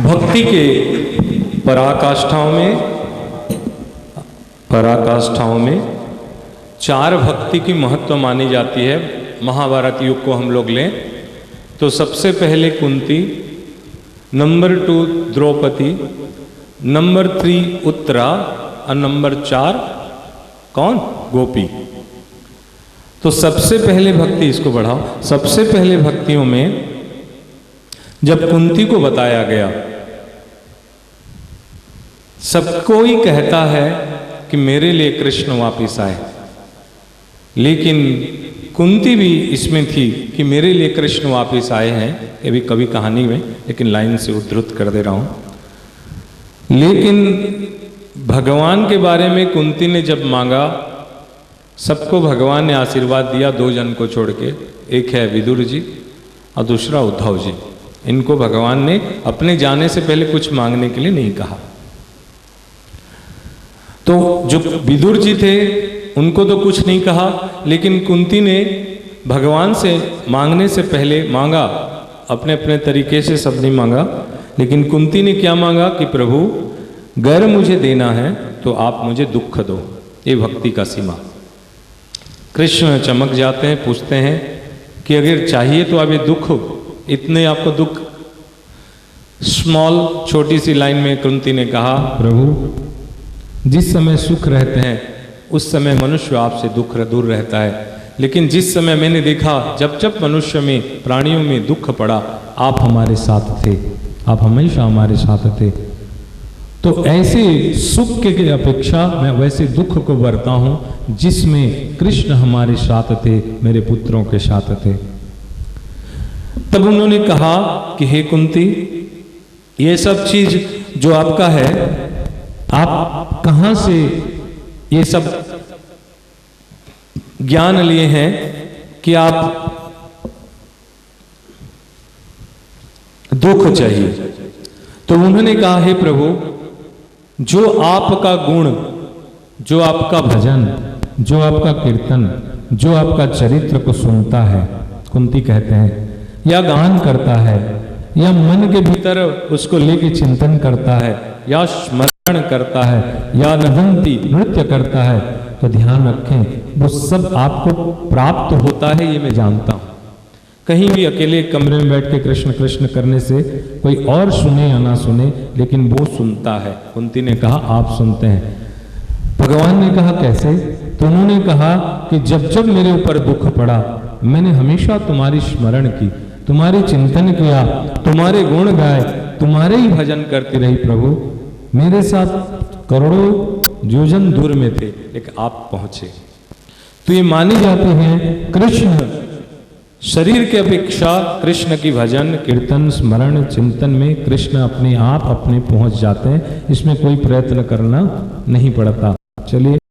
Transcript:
भक्ति के पराकाष्ठाओं में चार भक्ति की महत्व मानी जाती है। महाभारत युग को हम लोग लें तो सबसे पहले कुंती, नंबर 2 द्रौपदी, नंबर 3 उत्तरा और नंबर 4 कौन? गोपी। तो सबसे पहले भक्ति, इसको बढ़ाओ, सबसे पहले भक्तियों में जब कुंती को बताया गया, सब कोई कहता है कि मेरे लिए कृष्ण वापिस आए, लेकिन कुंती भी इसमें थी कि मेरे लिए कृष्ण वापिस आए हैं। ये भी कवि कहानी में, लेकिन लाइन से उद्धृत कर दे रहा हूं। लेकिन भगवान के बारे में कुंती ने जब मांगा, सबको भगवान ने आशीर्वाद दिया, 2 जन को छोड़ के, एक है विदुर जी और दूसरा उद्धव जी। इनको भगवान ने अपने जाने से पहले कुछ मांगने के लिए नहीं कहा। तो जो विदुर जी थे उनको तो कुछ नहीं कहा, लेकिन कुंती ने भगवान से मांगने से पहले मांगा, अपने अपने तरीके से सब नहीं मांगा, लेकिन कुंती ने क्या मांगा कि प्रभु अगर मुझे देना है तो आप मुझे दुख दो। ये भक्ति का सीमा। कृष्ण चमक जाते हैं, पूछते हैं कि अगर चाहिए तो आप ये दुख, इतने आपको दुख, स्मॉल छोटी सी लाइन में कुंती ने कहा, प्रभु जिस समय सुख रहते हैं उस समय मनुष्य आपसे दुख दूर रहता है, लेकिन जिस समय मैंने देखा जब जब मनुष्य में, प्राणियों में दुख पड़ा, आप हमारे साथ थे, आप हमेशा हमारे साथ थे। तो ऐसे सुख के अपेक्षा मैं वैसे दुख को बरता हूं जिसमें कृष्ण हमारे साथ थे, मेरे पुत्रों के साथ थे। तब उन्होंने कहा कि हे कुंती, ये सब चीज जो आपका है, आप कहां से ये सब ज्ञान लिए हैं कि आप दुख चाहिए? तो उन्होंने कहा, हे प्रभु, जो आपका गुण, जो आपका भजन, जो आपका कीर्तन, जो आपका चरित्र को सुनता है, कुंती कहते हैं, या गान करता है, या मन के भीतर उसको लेके चिंतन करता है, या स्मरण करता है, या नदंती नृत्य करता है, तो ध्यान रखें वो सब आपको प्राप्त होता है, ये मैं जानता हूं। कहीं भी अकेले कमरे में बैठ के कृष्ण कृष्ण करने से कोई और सुने या ना सुने, लेकिन वो सुनता है। कुंती ने कहा आप सुनते हैं। भगवान ने कहा कैसे? तो उन्होंने कहा कि जब जब मेरे ऊपर दुख पड़ा, मैंने हमेशा तुम्हारी स्मरण की, तुम्हारी चिंतन किया, तुम्हारे गुण गाए, तुम्हारे ही भजन करती रही। प्रभु मेरे साथ करोड़ों योजन दूर में थे, लेकिन आप पहुंचे। तो ये माने जाते हैं कृष्ण शरीर के अपेक्षा कृष्ण की भजन, कीर्तन, स्मरण, चिंतन में कृष्ण अपने आप अपने पहुंच जाते हैं। इसमें कोई प्रयत्न करना नहीं पड़ता। चलिए।